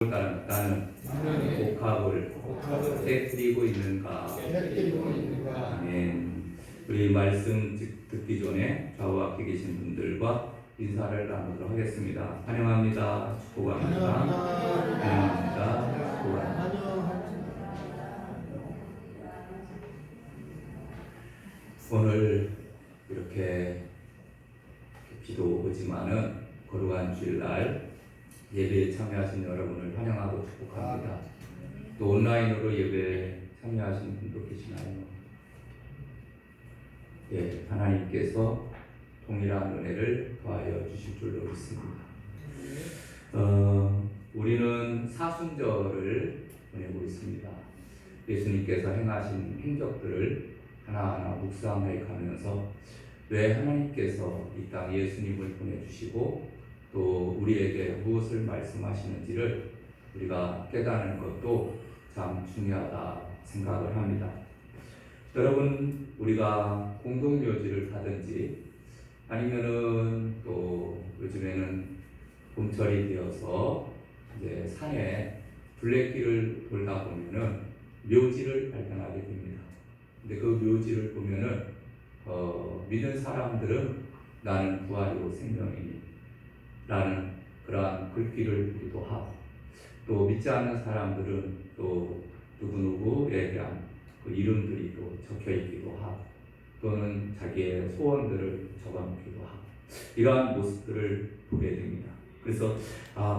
나는 옥합을 깨뜨리고 있는가. 아멘. 우리 말씀 듣기 전에 좌우와 앞에 계신 분들과 인사를 나누도록 하겠습니다. 환영합니다. 축복합니다. 환영합니다. 축복합니다. 오늘 이렇게 비도 오지만은 거룩한 주일날 예배에 참여하신 여러분을 환영하고 축복합니다. 또 온라인으로 예배에 참여하신 분도 계시나요? 예, 하나님께서 동일한 은혜를 더하여 주실 줄로 믿습니다. 우리는 사순절을 보내고 있습니다. 예수님께서 행하신 행적들을 하나하나 묵상해 가면서 왜 하나님께서 이 땅 예수님을 보내주시고 또 우리에게 무엇을 말씀하시는지를 우리가 깨닫는 것도 참 중요하다 생각을 합니다. 여러분, 우리가 공동묘지를 하든지 아니면은 또 요즘에는 봄철이 되어서 이제 산에 둘레길을 돌다 보면은 묘지를 발견하게 됩니다. 근데 그 묘지를 보면은 믿는 사람들은 나는 부활이요 생명이니 라는 그러한 글귀를 우리도 하고, 또 믿지 않는 사람들은 또 누구누구에 대한 그 이름들이 또 적혀 있기도 하고, 또는 자기의 소원들을 적어 놓기도 하고, 이러한 모습들을 보게 됩니다. 그래서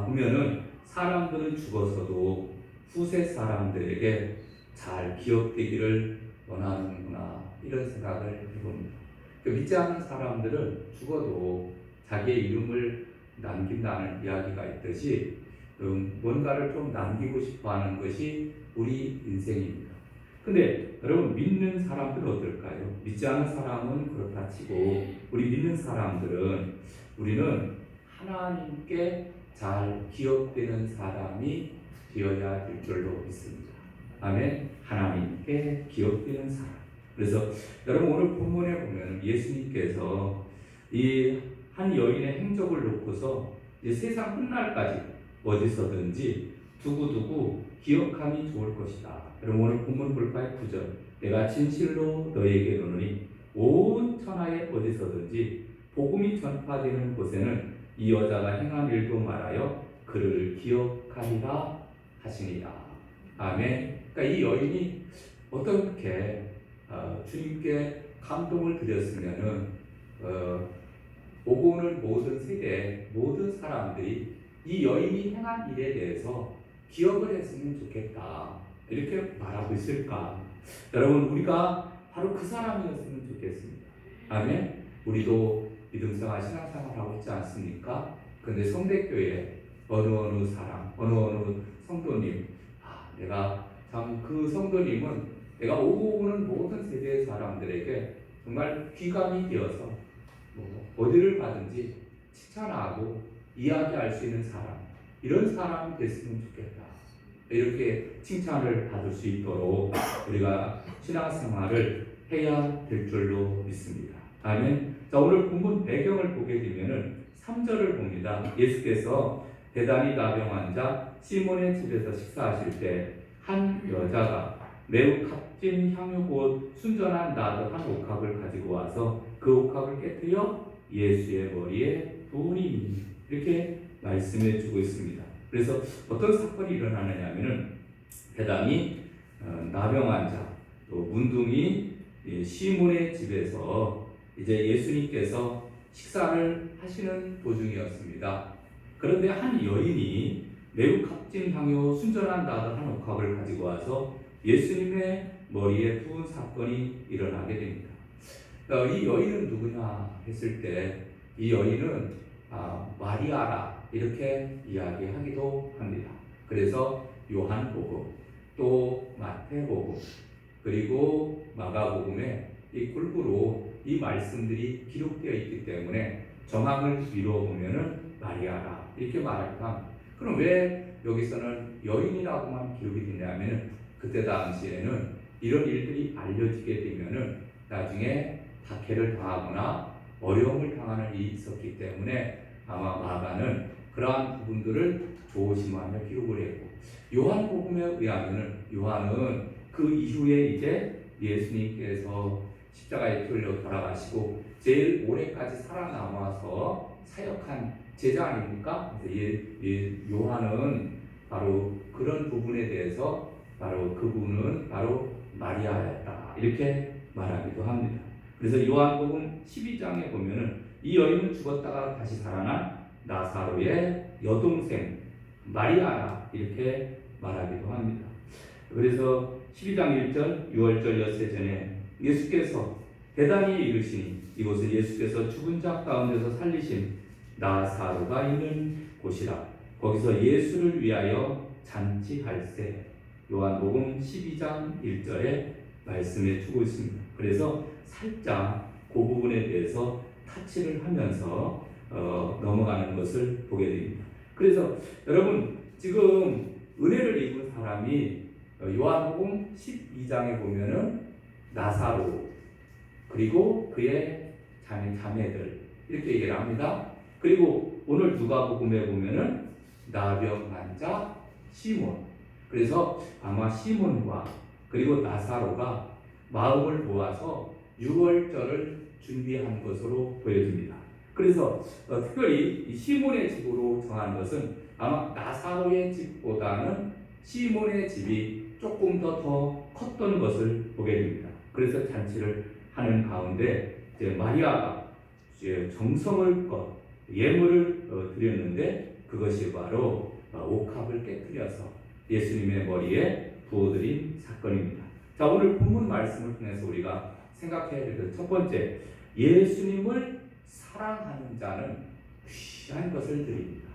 보면은 사람들은 죽어서도 후세 사람들에게 잘 기억되기를 원하는구나, 이런 생각을 해봅니다. 믿지 않는 사람들은 죽어도 자기의 이름을 남긴다는 이야기가 있듯이 뭔가를 좀 남기고 싶어하는 것이 우리 인생입니다. 근데 여러분, 믿는 사람들은 어떨까요? 믿지 않는 사람은 그렇다 치고 우리 믿는 사람들은 우리는 하나님께 잘 기억되는 사람이 되어야 될 줄로 믿습니다. 아멘. 하나님께 기억되는 사람. 그래서 여러분, 오늘 본문에 보면 예수님께서 이 한 여인의 행적을 놓고서 이제 세상 끝날까지 어디서든지 두고두고 기억함이 좋을 것이다. 여러분, 오늘 본문 볼까요? 9절. 내가 진실로 너에게 이르노니 온 천하에 어디서든지 복음이 전파되는 곳에는 이 여자가 행한 일도 말하여 그를 기억하리라 하시니라. 아멘. 그러니까 이 여인이 어떻게 주님께 감동을 드렸으면은 오고 오는 모든 세대, 모든 사람들이 이 여인이 행한 일에 대해서 기억을 했으면 좋겠다, 이렇게 말하고 있을까? 여러분, 우리가 바로 그 사람이었으면 좋겠습니다. 아멘. 우리도 믿음생활, 신앙생활 하고 있지 않습니까? 근데 성대교회 어느 사람, 어느 성도님, 내가 참 그 성도님은 내가 오고 오는 모든 세대의 사람들에게 정말 귀감이 되어서 어디를 가든지 칭찬하고 이야기할 수 있는 사람, 이런 사람이 됐으면 좋겠다, 이렇게 칭찬을 받을 수 있도록 우리가 신앙생활을 해야 될 줄로 믿습니다. 아멘. 자, 오늘 본문 배경을 보게 되면은 3절을 봅니다. 예수께서 대단히 나병 환자 시몬의 집에서 식사하실 때 한 여자가 매우 값진 향유 곧 순전한 나드 한 옥합을 가지고 와서 그 옥합을 깨뜨려 예수의 머리에 부으니, 이렇게 말씀해 주고 있습니다. 그래서 어떤 사건이 일어나느냐 하면은 대단히 나병 환자, 또 문둥이 시몬의 집에서 이제 예수님께서 식사를 하시는 도중이었습니다. 그런데 한 여인이 매우 값진 향유 순전한 나드 한 옥합을 가지고 와서 예수님의 머리에 부은 사건이 일어나게 됩니다. 이 여인은 누구냐 했을 때 이 여인은 마리아라, 이렇게 이야기하기도 합니다. 그래서 요한복음, 또 마태복음, 그리고 마가복음에 이 골고루 이 말씀들이 기록되어 있기 때문에 정황을 미루어 보면은 마리아라, 이렇게 말할까 합니다. 그럼 왜 여기서는 여인이라고만 기록이 되냐면은 그때 당시에는 이런 일들이 알려지게 되면은 나중에 박해를 당하거나 어려움을 당하는 일이 있었기 때문에 아마 마가는 그러한 부분들을 조심하며 기록을 했고, 요한복음에 의하면은 요한은 그 이후에 이제 예수님께서 십자가에 틀려 돌아가시고 제일 오래까지 살아남아서 사역한 제자 아닙니까? 요한은 바로 그런 부분에 대해서 바로 그분은 바로 마리아였다 이렇게 말하기도 합니다. 그래서 요한복음 12장에 보면은 이 여인은 죽었다가 다시 살아난 나사로의 여동생 마리아라 이렇게 말하기도 합니다. 그래서 12장 1절 6월절 엿새 전에 예수께서 베다니에 이르시니 이곳은 예수께서 죽은 자 가운데서 살리신 나사로가 있는 곳이라. 거기서 예수를 위하여 잔치할세. 요한복음 12장 1절에 말씀해 주고 있습니다. 그래서 살짝 그 부분에 대해서 타치를 하면서 넘어가는 것을 보게 됩니다. 그래서 여러분 지금 은혜를 입은 사람이 요한복음 12장에 보면은 나사로 그리고 그의 자매들 이렇게 얘기를 합니다. 그리고 오늘 누가복음에 보면은 나병 환자 시몬. 그래서 아마 시몬과 그리고 나사로가 마음을 모아서 유월절을 준비한 것으로 보여집니다. 그래서 특별히 이 시몬의 집으로 정한 것은 아마 나사로의 집보다는 시몬의 집이 조금 더 컸던 것을 보게 됩니다. 그래서 잔치를 하는 가운데 이제 마리아가 이제 정성을껏 예물을 드렸는데 그것이 바로 옥합을 깨뜨려서 예수님의 머리에 부어드린 사건입니다. 자, 오늘 본문 말씀을 통해서 우리가 생각해야 될 것 첫 번째, 예수님을 사랑하는 자는 귀한 것을 드립니다.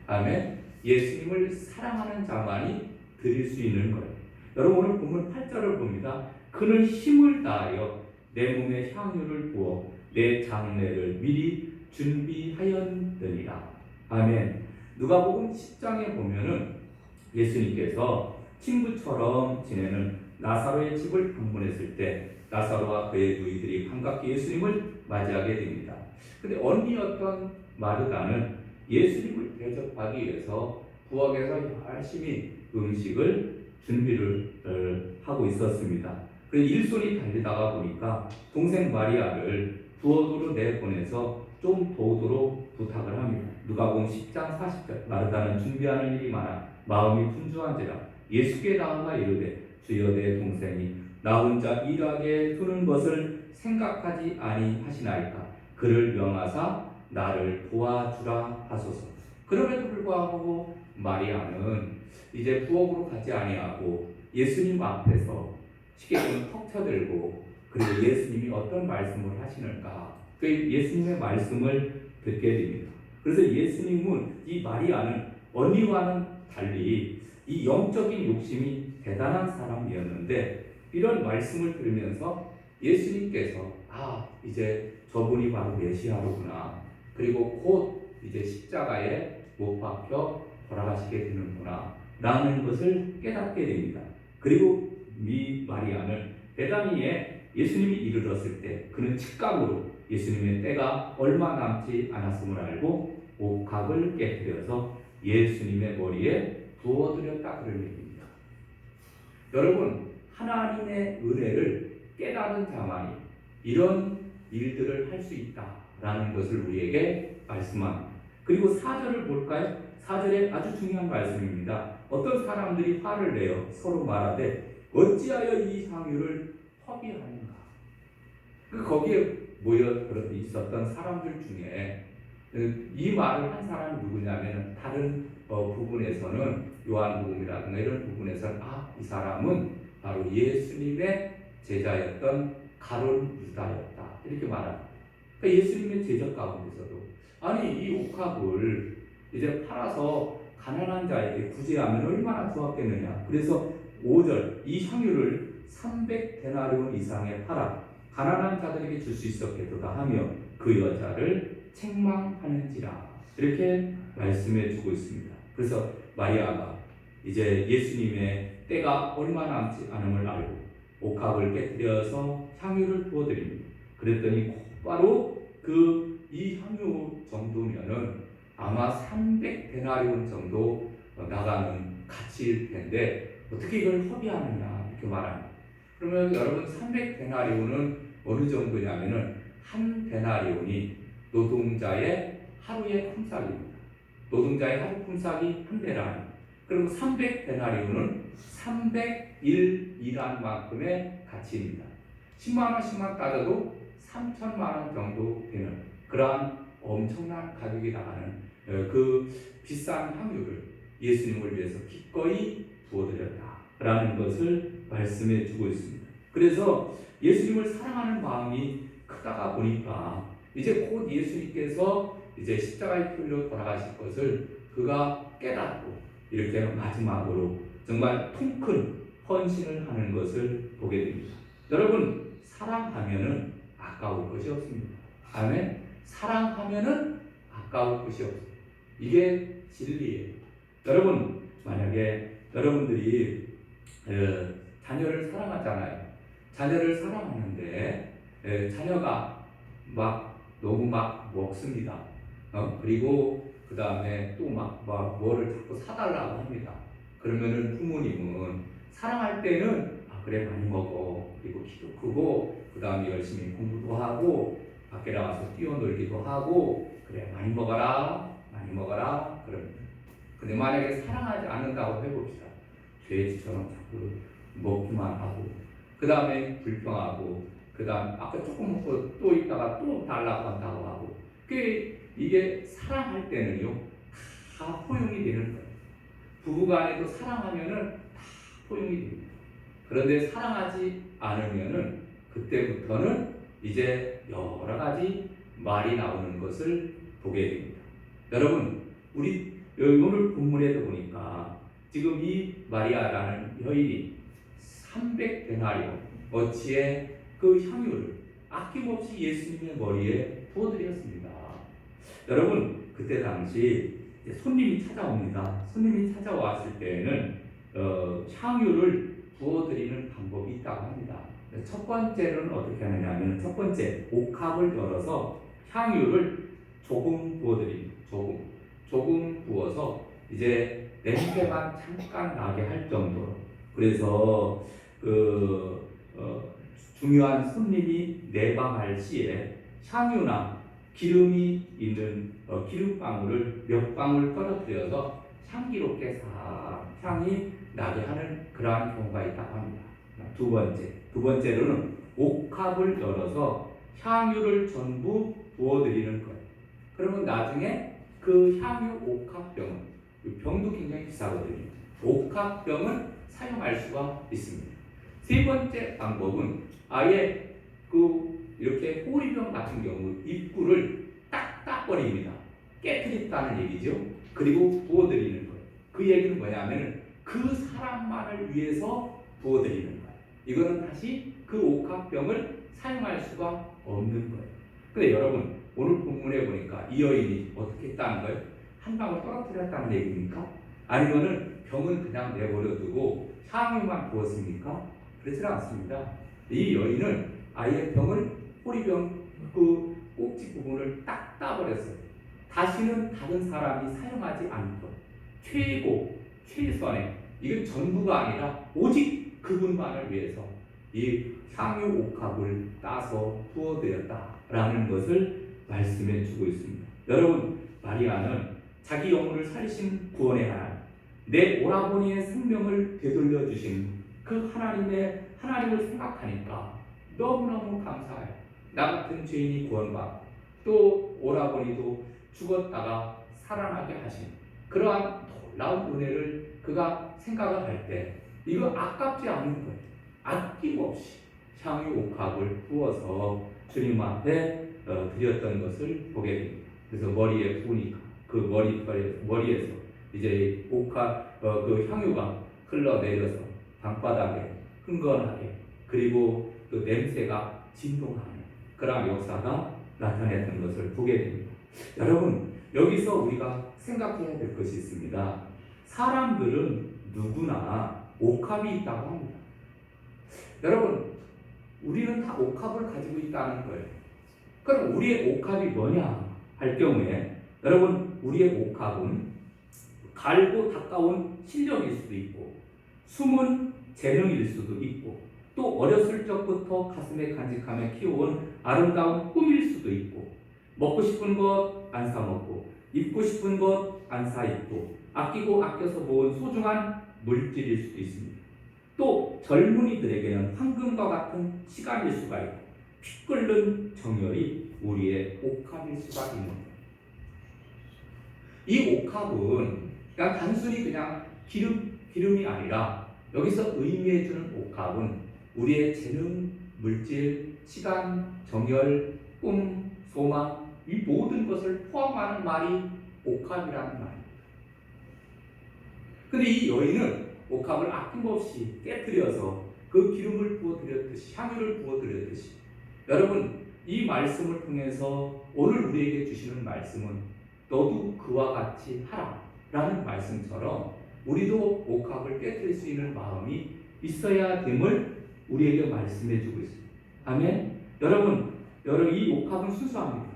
아멘. 예수님을 사랑하는 자만이 드릴 수 있는 거예요. 여러분 오늘 본문 8절을 봅니다. 그는 힘을 다하여 내 몸에 향유를 부어 내 장례를 미리 준비하였느니라. 아멘. 누가복음 10장에 보면은 예수님께서 친구처럼 지내는 나사로의 집을 방문했을 때 나사로와 그의 누이들이 반갑게 예수님을 맞이하게 됩니다. 근데 언니였던 마르다는 예수님을 대접하기 위해서 부엌에서 열심히 음식을 준비를 하고 있었습니다. 그래서 일손이 달리다가 보니까 동생 마리아를 부엌으로 내보내서 좀 도우도록 부탁을 합니다. 누가복음 10장 40절 마르다는 준비하는 일이 많아 마음이 분주한지라 예수께 나아가 이르되 주여 내 동생이 나 혼자 일하게 두는 것을 생각하지 아니하시나이까 그를 명하사 나를 도와주라 하소서. 그럼에도 불구하고 마리아는 이제 부엌으로 가지 아니하고 예수님 앞에서 쉽게 보면 턱 쳐들고 그리고 예수님이 어떤 말씀을 하시는가 그 예수님의 말씀을 듣게 됩니다. 그래서 예수님은 이 마리아는 언니와는 달리 이 영적인 욕심이 대단한 사람이었는데 이런 말씀을 들으면서 예수님께서 이제 저분이 바로 메시아로구나 그리고 곧 이제 십자가에 못 박혀 돌아가시게 되는구나 라는 것을 깨닫게 됩니다. 그리고 이 마리아는 베다니에 예수님이 이르렀을 때 그는 즉각으로 예수님의 때가 얼마 남지 않았음을 알고 옥합을 깨뜨려서 예수님의 머리에 부어드렸다 그런 얘기입니다. 여러분 하나님의 은혜를 깨달은 자만이 이런 일들을 할 수 있다라는 것을 우리에게 말씀합니다. 그리고 4절을 볼까요? 4절에 아주 중요한 말씀입니다. 어떤 사람들이 화를 내어 서로 말하되 어찌하여 이 향유를 허비하는가? 거기에 모여 있었던 사람들 중에 이 말을 한 사람이 누구냐면 다른 부분에서는 요한복음이라든가 이런 부분에서는 이 사람은 바로 예수님의 제자였던 가룟 유다였다 이렇게 말합니다. 그러니까 예수님의 제자 가운데서도 이 옥합을 이제 팔아서 가난한 자에게 구제하면 얼마나 좋았겠느냐. 그래서 5절 이 향유를 300데나리온 이상에 팔아 가난한 자들에게 줄 수 있었겠도다 하며 그 여자를 책망하는지라 이렇게 말씀해 주고 있습니다. 그래서 마리아가 이제 예수님의 때가 얼마 남지 않음을 알고 옥합을 깨뜨려서 향유를 부어드립니다. 그랬더니 곧바로 이 향유 정도면은 아마 300데나리온 정도 나가는 가치일 텐데 어떻게 이걸 허비하느냐 이렇게 말합니다. 그러면 여러분 300데나리온은 어느 정도냐면은 한 데나리온이 노동자의 하루의 품삯입니다. 노동자의 하루 품삯이 한 데나리온. 그럼 300데나리온은 300일 일한 만큼의 가치입니다. 10만 원씩만 따져도 3천만 원 정도 되는 그러한 엄청난 가격이 나가는 그 비싼 향유를 예수님을 위해서 기꺼이 부어드렸다라는 것을 말씀해 주고 있습니다. 그래서 예수님을 사랑하는 마음이 크다가 보니까 이제 곧 예수님께서 이제 십자가의 풀로 돌아가실 것을 그가 깨닫고 이렇게 마지막으로 정말 통큰 헌신을 하는 것을 보게 됩니다. 여러분, 사랑하면은 아까울 것이 없습니다. 아멘. 사랑하면은 아까울 것이 없습니다. 이게 진리예요. 여러분, 만약에 여러분들이 자녀를 사랑하잖아요. 자녀를 사랑하는데 자녀가 막 너무 막 먹습니다. 그리고 그 다음에 또 막 뭐를 자꾸 사달라고 합니다. 그러면은 부모님은 사랑할 때는 그래 많이 먹어. 그리고 키도 크고 그 다음에 열심히 공부도 하고 밖에 나가서 뛰어놀기도 하고 그래 많이 먹어라 그럽니다. 근데 만약에 사랑하지 않는다고 해봅시다. 돼지처럼 자꾸 먹기만 하고 그 다음에 불평하고 그 다음 아까 조금 먹고 또 있다가 또 달라고 한다고 하고 이게 사랑할 때는요 다 포용이 되는 거예요. 부부간에도 사랑하면은 다 포용이 됩니다. 그런데 사랑하지 않으면은 그때부터는 이제 여러 가지 말이 나오는 것을 보게 됩니다. 여러분, 우리 오늘 본문에도 보니까 지금 이 마리아라는 여인이 300데나리온 어치의 그 향유를 아낌없이 예수님의 머리에 부어드렸습니다. 여러분, 그때 당시 손님이 찾아옵니다. 손님이 찾아왔을 때는 향유를 부어드리는 방법이 있다고 합니다. 첫 번째로는 어떻게 하느냐면 첫 번째 옥합을 열어서 향유를 조금 부어드립니다. 조금 부어서 이제 냄새만 잠깐 나게 할 정도로. 그래서 중요한 손님이 내방할 시에 향유나 기름이 있는 기름방울을 몇 방울 떨어뜨려서 향기롭게 싹 향이 나게 하는 그러한 경우가 있다고 합니다. 두 번째로는 옥합을 열어서 향유를 전부 부어드리는 거예요. 그러면 나중에 그 향유 옥합병은 병도 굉장히 비싸거든요. 옥합병을 사용할 수가 있습니다. 세 번째 방법은 아예 이렇게 호리병 같은 경우 입구를 딱 닦아버립니다. 깨트렸다는 얘기죠. 그리고 부어드리는 거예요. 그 얘기는 뭐냐면 그 사람만을 위해서 부어드리는 거예요. 이거는 다시 그 옥합병을 사용할 수가 없는 거예요. 근데 여러분, 오늘 본문에 보니까 이 여인이 어떻게 했다는 거예요? 한 방울 떨어뜨렸다는 얘기입니까? 아니면은 병은 그냥 내버려두고 향유만 부었습니까? 그렇지 않습니다. 이 여인은 아예 병을 호리병 그 꼭지 부분을 딱 따버렸어요. 다시는 다른 사람이 사용하지 않고 최선의 이건 전부가 아니라 오직 그분만을 위해서 이 향유 옥합을 따서 부어드렸다라는 것을 말씀해 주고 있습니다. 여러분, 마리아는 자기 영혼을 살리신 구원의 하나님, 내 오라버니의 생명을 되돌려 주신 그 하나님을 생각하니까 너무너무 감사해요. 나 같은 죄인이 구원받고 또 오라버니도 죽었다가 살아나게 하신 그러한 놀라운 은혜를 그가 생각을 할 때 이거 아깝지 않은 거예요. 아낌없이 향유 옥합을 부어서 주님 앞에 드렸던 것을 보게 됩니다. 그래서 머리에 부으니까 그 머리에서 이제 옥합 그 향유가 흘러내려서 방바닥에 흥건하게 그리고 그 냄새가 진동하는 그런 역사가 나타냈던 것을 보게 됩니다. 여러분, 여기서 우리가 생각해야 될 것이 있습니다. 사람들은 누구나 옥합이 있다고 합니다. 여러분, 우리는 다 옥합을 가지고 있다는 거예요. 그럼 우리의 옥합이 뭐냐 할 경우에 여러분, 우리의 옥합은 갈고 닦아온 실력일 수도 있고, 숨은 재능일 수도 있고, 또 어렸을 적부터 가슴에 간직하며 키워온 아름다운 꿈일 수도 있고, 먹고 싶은 것 안 사 먹고, 입고 싶은 것 안 사 입고, 아끼고 아껴서 모은 소중한 물질일 수도 있습니다. 또 젊은이들에게는 황금과 같은 시간일 수가 있고, 피 끓는 정열이 우리의 옥합일 수가 있는 거예요. 이 옥합은 그냥 단순히 그냥 기름이 아니라, 여기서 의미해주는 옥합은 우리의 재능, 물질, 시간, 정열, 꿈, 소망, 이 모든 것을 포함하는 말이 옥합이라는 말입니다. 근데 이 여인은 옥합을 아낌없이 깨뜨려서 그 기름을 부어드렸듯이, 향유를 부어드렸듯이, 여러분, 이 말씀을 통해서 오늘 우리에게 주시는 말씀은 너도 그와 같이 하라 라는 말씀처럼 우리도 옥합을 깨뜨릴 수 있는 마음이 있어야 됨을 우리에게 말씀해 주고 있습니다. 아멘. 여러분 이 옥합은 순수합니다.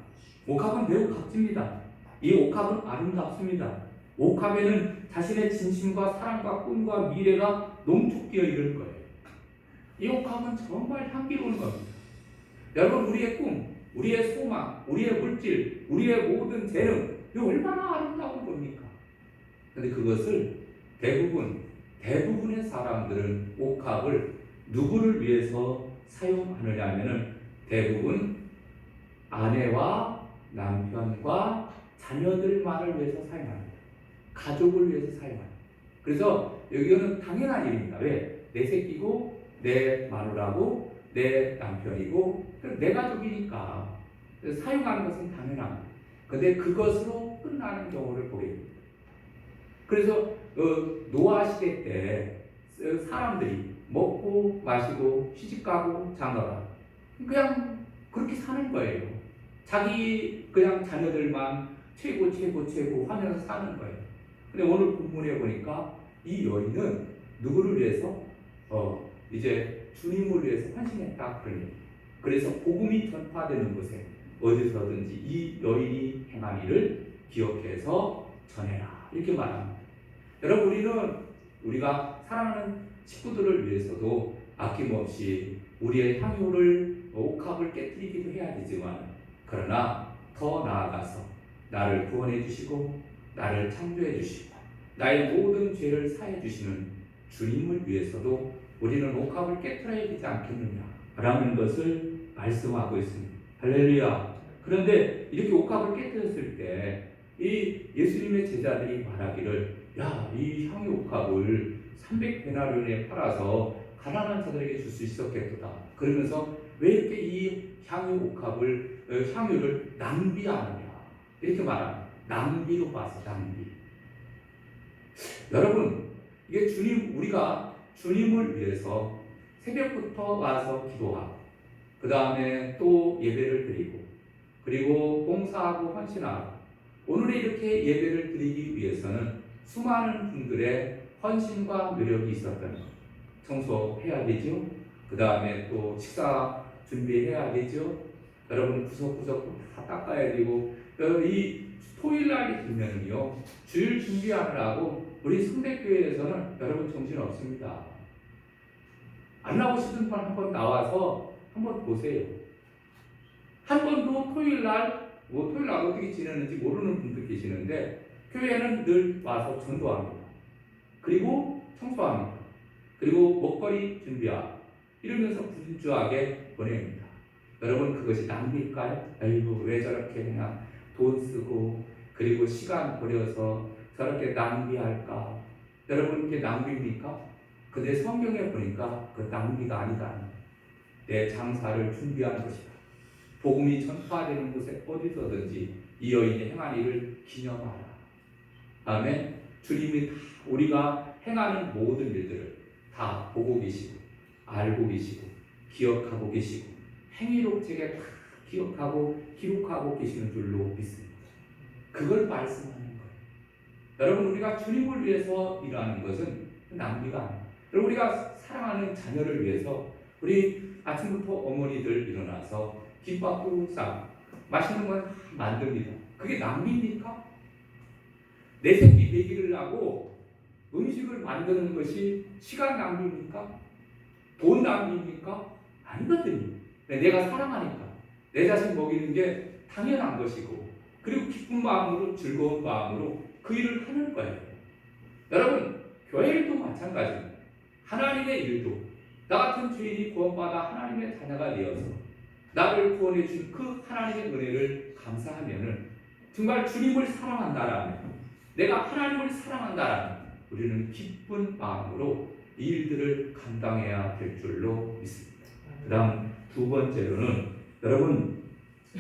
옥합은 매우 값집니다. 이 옥합은 아름답습니다. 옥합에는 자신의 진심과 사랑과 꿈과 미래가 농축되어 있는 거예요. 이 옥합은 정말 향기로운 겁니다. 여러분, 우리의 꿈, 우리의 소망, 우리의 물질, 우리의 모든 재능, 이거 얼마나 아름다운 겁니까? 근데 그것을 대부분의 사람들은 옥합을 누구를 위해서 사용하느냐 하면은 대부분 아내와 남편과 자녀들만을 위해서 사용합니다. 가족을 위해서 사용합니다. 그래서 여기는 당연한 일입니다. 왜? 내 새끼고 내 마누라고 내 남편이고 내 가족이니까 사용하는 것은 당연합니다. 근데 그것으로 끝나는 경우를 보게 됩니다. 그래서 노아 시대 때 사람들이 먹고 마시고 시집가고 장가가고 그냥 그렇게 사는 거예요. 자기 그냥 자녀들만 최고 하면서 사는 거예요. 근데 오늘 본문에 보니까 이 여인은 누구를 위해서 이제 주님을 위해서 헌신했다 그러니, 그래서 복음이 전파되는 곳에 어디서든지 이 여인이 행한 일을 기억해서 전해라 이렇게 말합니다. 여러분, 우리가 사랑하는 식구들을 위해서도 아낌없이 우리의 향유를 옥합을 깨뜨리기도 해야 되지만, 그러나 더 나아가서 나를 구원해 주시고 나를 창조해 주시고 나의 모든 죄를 사해 주시는 주님을 위해서도 우리는 옥합을 깨뜨려야 되지 않겠느냐라는 것을 말씀하고 있습니다. 할렐루야. 그런데 이렇게 옥합을 깨뜨렸을 때 이 예수님의 제자들이 말하기를, 야, 이 향유 옥합을 300데나리온에 팔아서 가난한 자들에게 줄 수 있었겠도다. 그러면서 왜 이렇게 이 향유를 낭비하느냐 이렇게 말합니다. 낭비로 봐서 낭비. 여러분, 이게 우리가 주님을 위해서 새벽부터 와서 기도하고, 그 다음에 또 예배를 드리고, 그리고 봉사하고 헌신하고, 오늘 이렇게 예배를 드리기 위해서는 수많은 분들의 헌신과 노력이 있었던 것. 청소해야 되죠. 그 다음에 또 식사 준비해야 되죠. 여러분, 구석구석 다 닦아야 되고, 이 토요일날이 되면요, 주일 준비하느라고 우리 성대교회에서는 여러분 정신 없습니다. 안 나오시던 분 한번 나와서 한번 보세요. 한 번도 토요일날 어떻게 지내는지 모르는 분들 계시는데, 교회는 늘 와서 전도합니다. 그리고 청소합니다. 그리고 먹거리 준비하고 이러면서 분주하게 보냅니다. 여러분, 그것이 낭비일까요? 아이고, 왜 저렇게 그냥 돈 쓰고 그리고 시간 버려서 저렇게 낭비할까? 여러분, 그게 낭비입니까? 근데 성경에 보니까 그 낭비가 아니다. 내 장사를 준비하는 것이다. 복음이 전파되는 곳에 어디서든지 이 여인이 행한 일을 기념하라. 아멘. 주님이 다 우리가 행하는 모든 일들을 다 보고 계시고 알고 계시고 기억하고 계시고 행위록책에 다 기억하고 기록하고 계시는 줄로 믿습니다. 그걸 말씀하는 거예요. 여러분, 우리가 주님을 위해서 일하는 것은 낭비가 아닙니다. 여러분, 우리가 사랑하는 자녀를 위해서 우리 아침부터 어머니들 일어나서 김밥도 싸고 맛있는 걸 만듭니다. 그게 낭비입니까? 내 새끼 먹이를 하고 음식을 만드는 것이 시간 낭비입니까? 돈 낭비입니까? 아니거든요. 내가 사랑하니까 내 자식 먹이는 게 당연한 것이고, 그리고 기쁜 마음으로 즐거운 마음으로 그 일을 하는 거예요. 여러분, 교회 일도 마찬가지입니다. 하나님의 일도 나 같은 죄인이 구원받아 하나님의 자녀가 되어서 나를 구원해 준 그 하나님의 은혜를 감사하면은, 정말 주님을 사랑한다라면, 내가 하나님을 사랑한다라면 우리는 기쁜 마음으로 이 일들을 감당해야 될 줄로 믿습니다. 그 다음 두 번째로는, 여러분,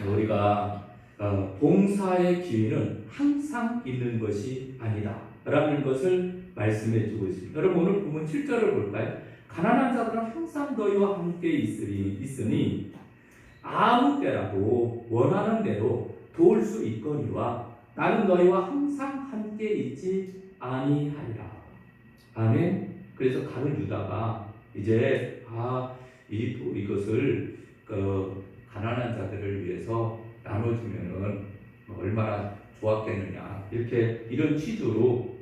우리가 봉사의 기회는 항상 있는 것이 아니다 라는 것을 말씀해 주고 있습니다. 여러분, 오늘 보면 7절을 볼까요? 가난한 자들은 항상 너희와 함께 있으니 아무 때라도 원하는 대로 도울 수 있거니와 나는 너희와 항상 함께 있지 아니하리라. 아멘. 그래서 가룟 유다가 이제 이것을 가난한 자들을 위해서 나눠주면은 얼마나 좋았겠느냐, 이런 취지로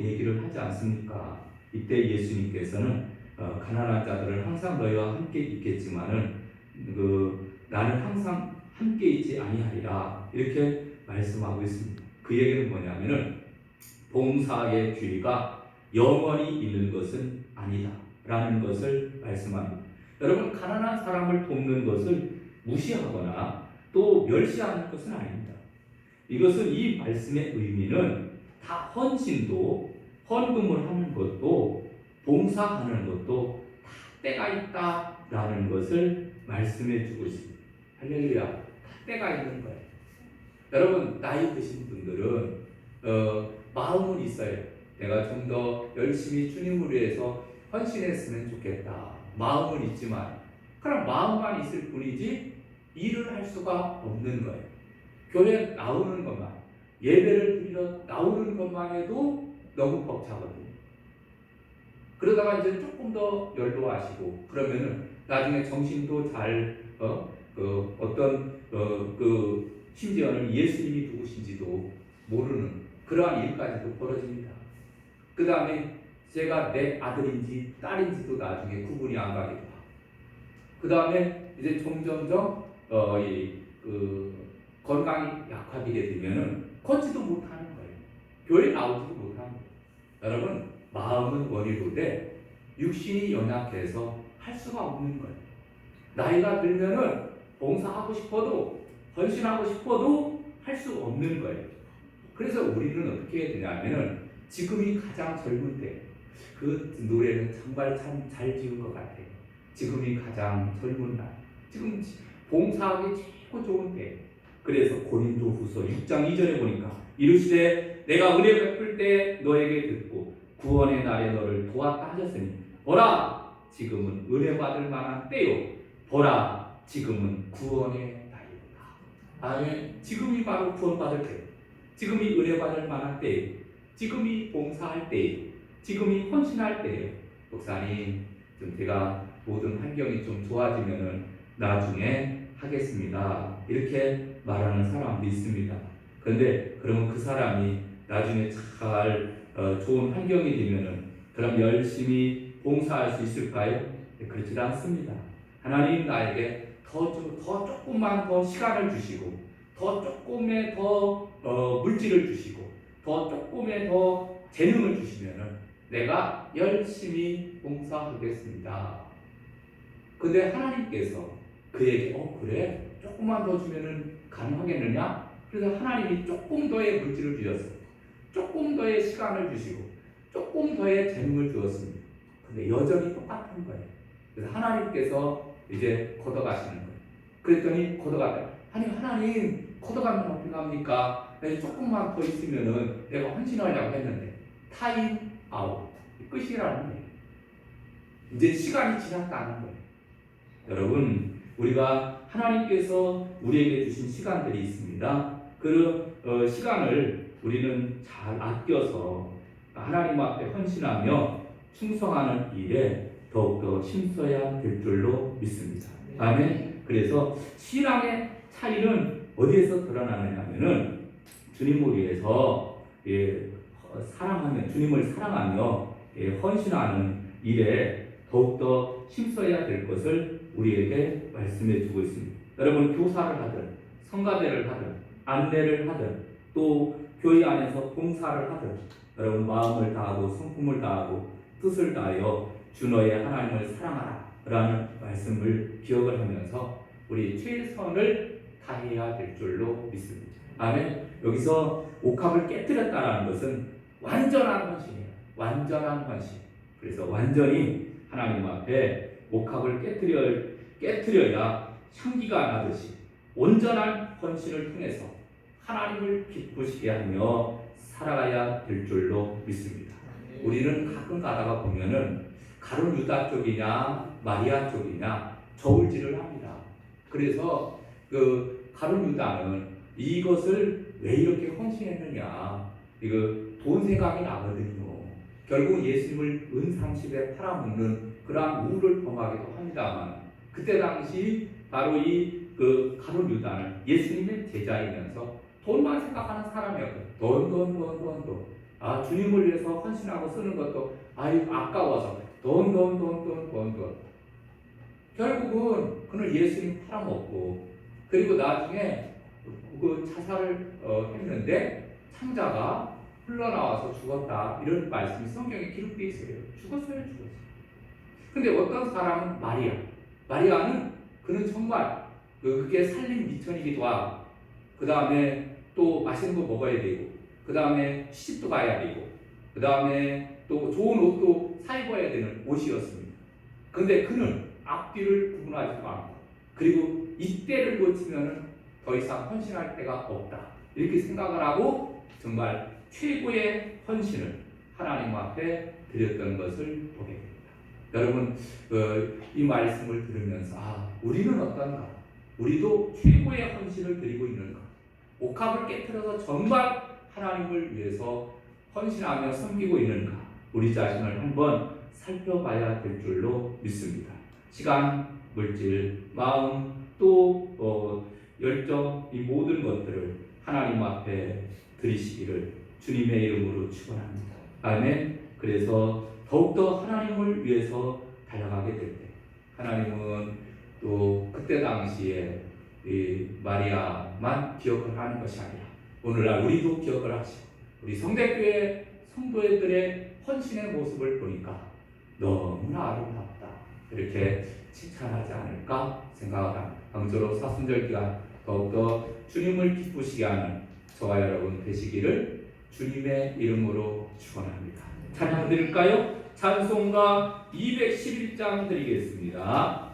얘기를 하지 않습니까? 이때 예수님께서는 가난한 자들은 항상 너희와 함께 있겠지만은 나는 항상 함께 있지 아니하리라, 이렇게 말씀하고 있습니다. 그 얘기는 뭐냐면은 봉사의 기회가 영원히 있는 것은 아니다 라는 것을 말씀합니다. 여러분, 가난한 사람을 돕는 것을 무시하거나 또 멸시하는 것은 아닙니다. 이것은, 이 말씀의 의미는 다 헌신도, 헌금을 하는 것도, 봉사하는 것도 다 때가 있다라는 것을 말씀해 주고 있습니다. 할렐루야. 다 때가 있는 거예요. 여러분, 나이 드신 분들은 마음은 있어요. 내가 좀 더 열심히 주님을 위해서 헌신했으면 좋겠다, 마음은 있지만, 그럼 마음만 있을 뿐이지 일을 할 수가 없는 거예요. 교회 나오는 것만, 예배를 드리러 나오는 것만 해도 너무 벅차거든요. 그러다가 이제 조금 더 연로하시고 그러면은 나중에 정신도 잘 심지어는 예수님이 누구신지도 모르는 그러한 일까지도 벌어집니다. 그 다음에 제가 내 아들인지 딸인지도 나중에 구분이 안 가기도 하고, 그 다음에 이제 점점점 건강이 약화되게 되면은 걷지도 못하는 거예요. 교회 나오지도 못하는 거예요. 여러분, 마음은 원이로되 육신이 연약해서 할 수가 없는 거예요. 나이가 들면은 봉사하고 싶어도, 헌신하고 싶어도 할 수 없는 거예요. 그래서 우리는 어떻게 해야 되냐면은, 지금이 가장 젊은 때, 그 노래는 정말 참 잘 지은 것 같아요. 지금이 가장 젊은 날, 지금 봉사하기 최고 좋은 때. 그래서 고린도후서 6장 2절에 보니까 이르시되 내가 은혜 베풀 때 너에게 듣고 구원의 날에 너를 도왔다 하셨으니 보라 지금은 은혜 받을 만한 때요, 보라 지금은 구원의 날이로다. 아멘. 지금이 바로 구원받을 때, 지금이 은혜 받을 만한 때, 지금이 봉사할 때, 지금이 헌신할 때. 목사님, 좀 제가 모든 환경이 좀 좋아지면은 나중에 하겠습니다, 이렇게 말하는 사람도 있습니다. 그런데 그러면 그 사람이 나중에 잘 좋은 환경이 되면은 그럼 열심히 봉사할 수 있을까요? 네, 그렇지 않습니다. 하나님 나에게 더 조금만 더 시간을 주시고, 더 조금의 더 물질을 주시고, 더 조금의 더 재능을 주시면은 내가 열심히 봉사하겠습니다. 근데 하나님께서 그에게 그래? 조금만 더 주면은 가능하겠느냐? 그래서 하나님이 조금 더의 물질을 주셨어요. 조금 더의 시간을 주시고 조금 더의 재능을 주었습니다. 근데 여전히 똑같은 거예요. 그래서 하나님께서 이제 걷어가시는 거예요. 그랬더니 걷어가다. 아니 하나님, 걷어가면 어떻게 합니까? 조금만 더 있으면은 내가 헌신하려고 했는데 타임 아웃, 끝이라는 거예요. 이제 시간이 지났다는 거예요. 여러분, 우리가 하나님께서 우리에게 주신 시간들이 있습니다. 그 시간을 우리는 잘 아껴서 하나님 앞에 헌신하며 충성하는 일에 더욱더 힘써야 될 줄로 믿습니다. 아멘. 그래서 신앙의 차이는 어디에서 드러나느냐면은 주님을 위해서 사랑하며 주님을 사랑하며 헌신하는 일에 더욱더 힘써야 될 것을 우리에게 말씀해 주고 있습니다. 여러분, 교사를 하든 성가대를 하든 안내를 하든 또 교회 안에서 봉사를 하든 여러분 마음을 다하고 성품을 다하고 뜻을 다하여 주 너의 하나님을 사랑하라 라는 말씀을 기억을 하면서 우리 최선을 다해야 될 줄로 믿습니다. 아멘. 여기서 옥합을 깨뜨렸다는 것은 완전한 헌신이에요. 완전한 헌신. 그래서 완전히 하나님 앞에 옥합을 깨뜨려야 향기가 나듯이 온전한 헌신을 통해서 하나님을 기쁘시게 하며 살아가야 될 줄로 믿습니다. 우리는 가끔 가다가 보면은 가룟 유다 쪽이냐 마리아 쪽이냐 저울질을 합니다. 그래서 그 가룟 유다는 이것을 왜 이렇게 헌신했느냐, 이거 돈 생각이 나거든요. 결국 예수님을 은30에 팔아먹는 그러한 우를 범하기도 합니다만, 그때 당시 바로 이 그 가룟 유다는 예수님의 제자이면서 돈만 생각하는 사람이었거든요. 돈. 아, 주님을 위해서 헌신하고 쓰는 것도 아까워서 돈. 결국은 그는 예수님 팔아먹고, 그리고 나중에 그 자살을 했는데 창자가 흘러나와서 죽었다, 이런 말씀이 성경에 기록되어 있어요. 죽었어요. 근데 어떤 사람은 마리아는 그는 정말 그게 살림 미천이기도 하고, 그 다음에 또 맛있는 거 먹어야 되고, 그 다음에 시집도 가야 되고, 그 다음에 또 좋은 옷도 사 입어야 되는 옷이었습니다. 근데 그는 앞뒤를 구분하지도 않고, 그리고 이때를 놓치면 더 이상 헌신할 때가 없다, 이렇게 생각을 하고 정말 최고의 헌신을 하나님 앞에 드렸던 것을 보게 됩니다. 여러분, 이 말씀을 들으면서 우리는 어떤가? 우리도 최고의 헌신을 드리고 있는가? 옥합을 깨트려서 정말 하나님을 위해서 헌신하며 섬기고 있는가? 우리 자신을 한번 살펴봐야 될 줄로 믿습니다. 시간, 물질, 마음, 또 열정, 이 모든 것들을 하나님 앞에 드리시기를 주님의 이름으로 축원합니다. 아멘. 그래서 더욱더 하나님을 위해서 달려가게 될 때, 하나님은 또 그때 당시에 이 마리아만 기억을 하는 것이 아니라 오늘날 우리도 기억을 하시고, 우리 성대교회 성도들의 헌신의 모습을 보니까 너무나 아름답다, 이렇게 칭찬하지 않을까 생각을 합니다. 방조로 사순절 기간 더욱더 주님을 기쁘시게 하는 저와 여러분 되시기를 주님의 이름으로 축원합니다. 찬양 드릴까요? 찬송가 211장 드리겠습니다.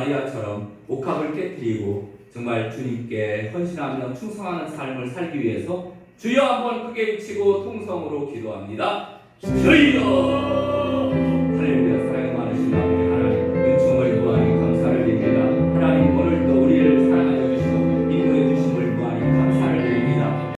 마리아처럼 옥합을 깨뜨리고 정말 주님께 헌신하며 충성하는 삶을 살기 위해서 주여 한번 크게 외치고 통성으로 기도합니다. 주여!